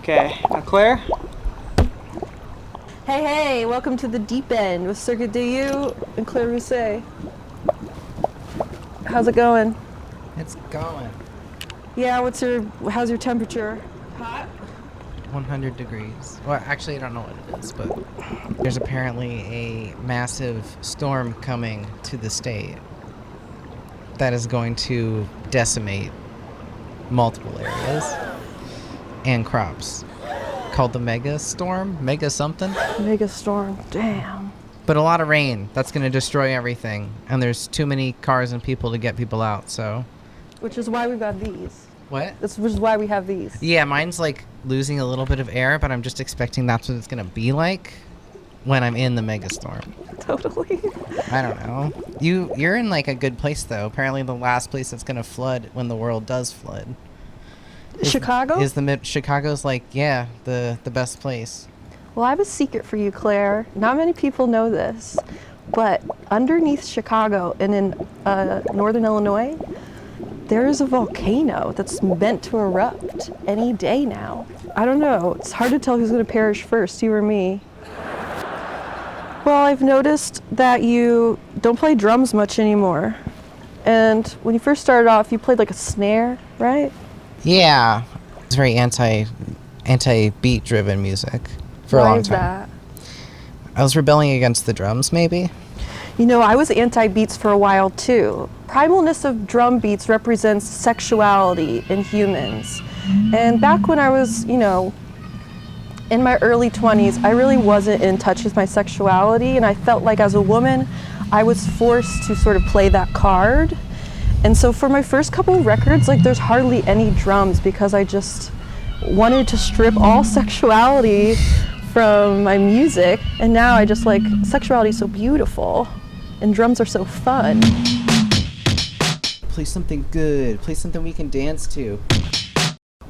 Okay, now Claire? Hey, welcome to the deep end with Circuit de Yeux and Claire Rousay. How's it going? It's going. Yeah, how's your temperature? Hot? 100 degrees. Well, actually, I don't know what it is, but there's apparently a massive storm coming to the state that is going to decimate multiple areas and crops. Called the mega storm? Mega something? Mega storm, damn. But a lot of rain. That's going to destroy everything. And there's too many cars and people to get people out, so. Which is why we've got these. What? Which is why we have these. Yeah, mine's like losing a little bit of air, but I'm just expecting that's what it's going to be like when I'm in the megastorm. Totally. I don't know. You're in like a good place though. Apparently the last place that's going to flood when the world does flood. Chicago? Chicago's like, yeah, the best place. Well, I have a secret for you, Claire. Not many people know this, but underneath Chicago and in northern Illinois, there is a volcano that's meant to erupt any day now. I don't know. It's hard to tell who's going to perish first, you or me. Well, I've noticed that you don't play drums much anymore. And when you first started off, you played like a snare, right? Yeah. It's very anti-beat driven music for a long time. Why is that? I was rebelling against the drums, maybe. You know, I was anti-beats for a while too. Primalness of drum beats represents sexuality in humans. And back when I was, in my early 20s, I really wasn't in touch with my sexuality, and I felt like as a woman, I was forced to sort of play that card. And so for my first couple of records, there's hardly any drums because I just wanted to strip all sexuality from my music. And now I just sexuality is so beautiful and drums are so fun. Play something good. Play something we can dance to.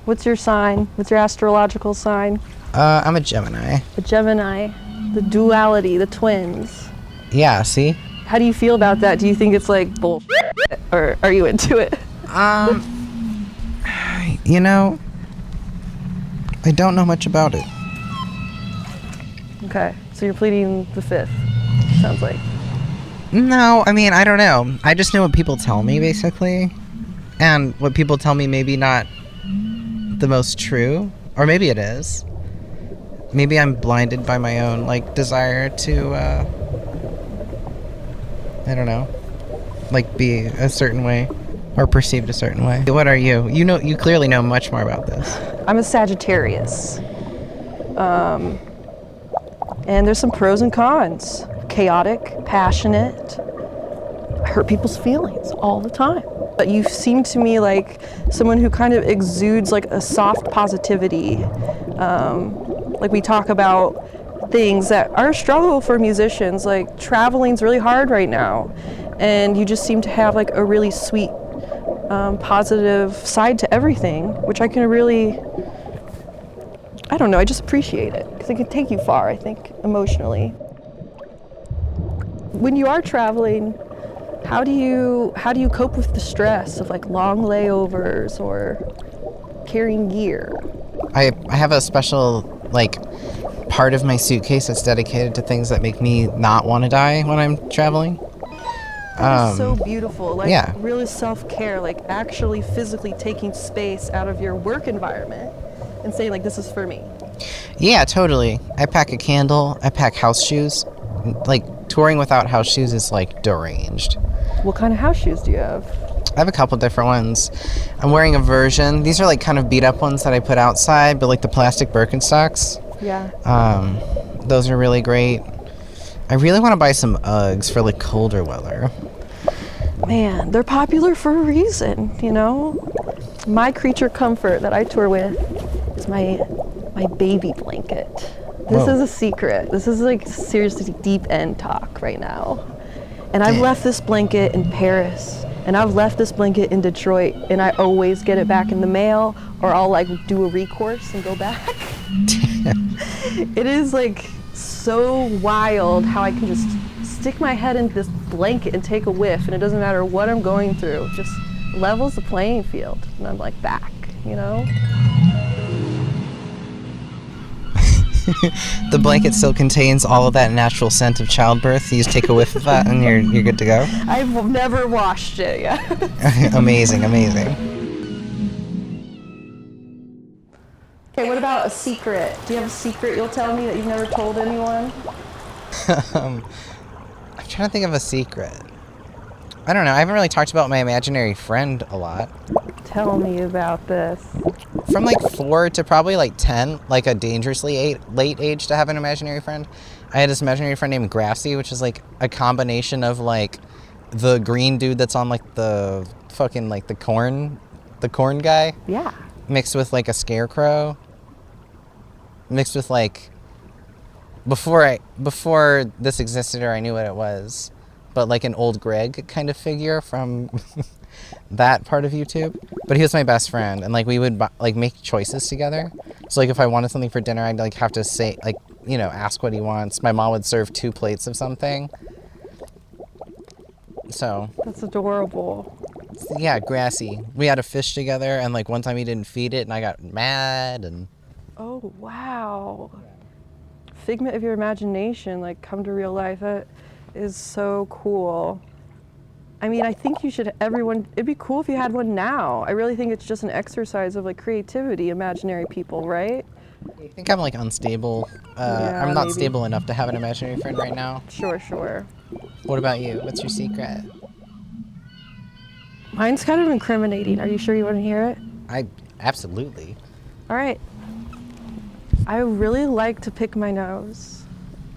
What's your sign? What's your astrological sign? I'm a Gemini. A Gemini. The duality, the twins. Yeah, see? How do you feel about that? Do you think it's bull, or are you into it? I don't know much about it. Okay, so you're pleading the fifth, sounds like. No, I don't know. I just know what people tell me, basically. And what people tell me maybe not the most true. Or maybe it is. Maybe I'm blinded by my own, desire to, I don't know, be a certain way or perceived a certain way. What are you? You clearly know much more about this. I'm a Sagittarius. And there's some pros and cons. Chaotic, passionate, I hurt people's feelings all the time. But you seem to me like someone who kind of exudes a soft positivity. We talk about things that are a struggle for musicians, traveling's really hard right now. And you just seem to have a really sweet, positive side to everything, which I can really, I don't know, I just appreciate it because it can take you far, I think, emotionally. When you are traveling, how do you cope with the stress of long layovers or carrying gear? I have a special part of my suitcase that's dedicated to things that make me not want to die when I'm traveling. That is so beautiful. Yeah. Really self-care, actually physically taking space out of your work environment and saying this is for me. Yeah, totally. I pack a candle. I pack house shoes. Touring without house shoes is deranged. What kind of house shoes do you have? I have a couple different ones. I'm wearing a version. These are kind of beat up ones that I put outside, but the plastic Birkenstocks. Yeah. Those are really great. I really want to buy some Uggs for colder weather. Man, they're popular for a reason, My creature comfort that I tour with is my baby blanket. This Whoa. is a secret. This is seriously deep end talk right now. And I've left this blanket in Paris, and I've left this blanket in Detroit, and I always get it back in the mail, or I'll do a recourse and go back. It is so wild how I can just stick my head into this blanket and take a whiff, and it doesn't matter what I'm going through. It just levels the playing field, and I'm back, The blanket still contains all of that natural scent of childbirth. You just take a whiff of that and you're good to go. I've never washed it yet. Amazing, amazing. Okay, what about a secret? Do you have a secret you'll tell me that you've never told anyone? I'm trying to think of a secret. I don't know. I haven't really talked about my imaginary friend a lot. Tell me about this. From like 4 to probably like 10, like a dangerously late age to have an imaginary friend. I had this imaginary friend named Grassy, which is like a combination of like the green dude that's on like the fucking like the corn guy. Yeah. Mixed with like a scarecrow. Mixed with like before this existed or I knew what it was, but like an old Greg kind of figure from that part of YouTube. But he was my best friend, and like we would like make choices together. So like if I wanted something for dinner, I'd like have to say like, you know, ask what he wants. My mom would serve 2 plates of something. So That's adorable. yeah, Grassy. We had a fish together, and like one time he didn't feed it and I got mad. And Oh, wow. Figment of your imagination, like come to real life. That is so cool. I mean, I think it'd be cool if you had one now. I really think it's just an exercise of like creativity, imaginary people, right? I think I'm like unstable. Yeah, I'm not maybe. stable enough to have an imaginary friend right now. Sure. What about you? What's your secret? Mine's kind of incriminating. Are you sure you want to hear it? Absolutely. All right. I really like to pick my nose.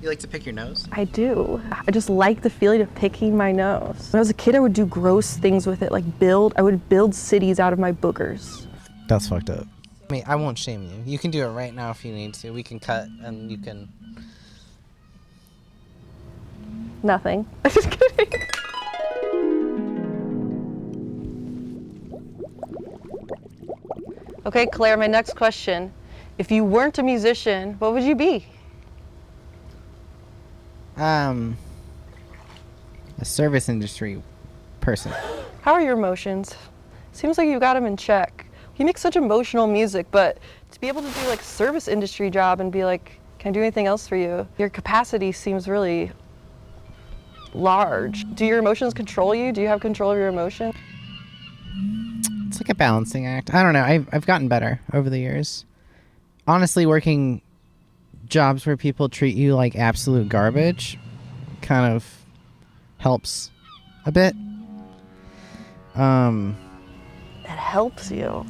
You like to pick your nose? I do. I just like the feeling of picking my nose. When I was a kid, I would do gross things with it, like I would build cities out of my boogers. That's fucked up. I mean, I won't shame you. You can do it right now if you need to. We can cut and you can... Nothing. Just kidding. Okay, Claire, my next question. If you weren't a musician, what would you be? A service industry person. How are your emotions? Seems like you got them in check. You make such emotional music, but to be able to do like a service industry job and be like, can I do anything else for you? Your capacity seems really large. Do your emotions control you? Do you have control of your emotion? It's like a balancing act. I don't know. I've gotten better over the years. Honestly, working jobs where people treat you like absolute garbage kind of helps a bit. It helps you.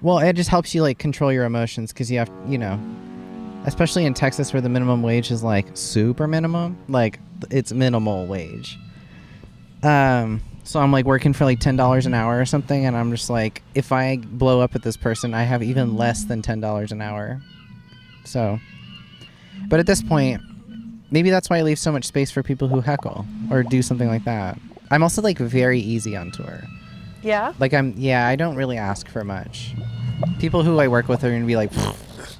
Well, it just helps you like control your emotions because you have, you know, especially in Texas where the minimum wage is like super minimum, like it's minimal wage. So I'm like working for like $10 an hour or something, and I'm just like, if I blow up at this person, I have even less than $10 an hour. So, but at this point, maybe that's why I leave so much space for people who heckle or do something like that. I'm also like very easy on tour. Yeah? Like I don't really ask for much. People who I work with are gonna be like,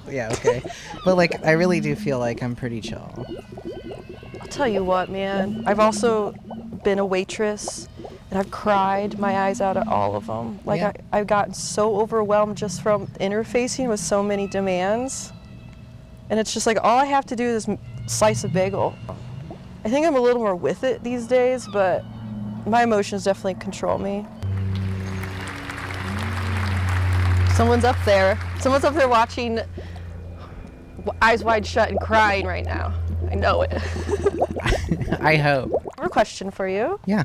yeah, okay. But like, I really do feel like I'm pretty chill. I'll tell you what, man. I've also been a waitress, and I've cried my eyes out at all of them. Like, Yeah. I've gotten so overwhelmed just from interfacing with so many demands. And it's just like, all I have to do is slice a bagel. I think I'm a little more with it these days, but my emotions definitely control me. Someone's up there. Someone's up there watching, eyes wide shut and crying right now. I know it. I hope. I have a question for you. Yeah.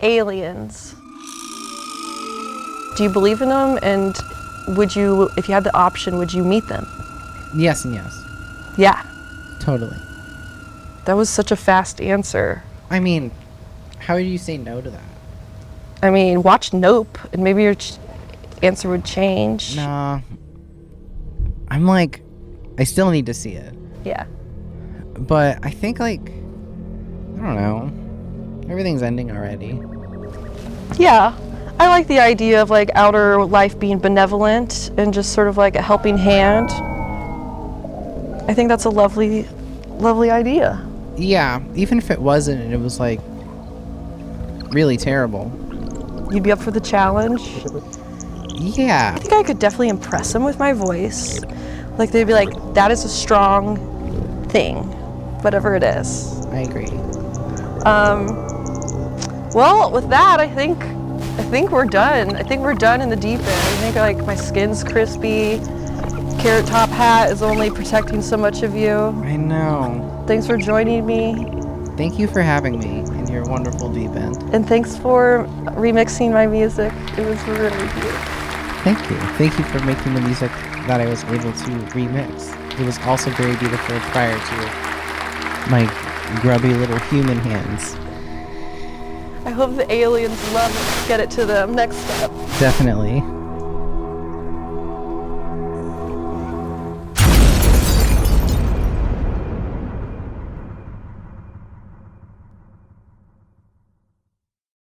Aliens. Do you believe in them? And would you, if you had the option, would you meet them? Yes and yes. Yeah. Totally. That was such a fast answer. I mean, how do you say no to that? I mean, watch Nope, and maybe your answer would change. Nah. I'm like, I still need to see it. Yeah. But I think like, I don't know. Everything's ending already. Yeah. I like the idea of like outer life being benevolent and just sort of like a helping hand. I think that's a lovely, lovely idea. Yeah, even if it wasn't and it was like really terrible. You'd be up for the challenge? Yeah. I think I could definitely impress him with my voice. Like they'd be like, that is a strong thing, whatever it is. I agree. Well, with that, I think we're done. I think we're done in the deep end. I think like my skin's crispy. Carrot top hat is only protecting so much of you. I know. Thanks for joining me. Thank you for having me in your wonderful deep end. And thanks for remixing my music. It was really beautiful. Thank you. Thank you for making the music that I was able to remix. It was also very beautiful prior to my grubby little human hands. I hope the aliens love it. Get it to them. Next step. Definitely.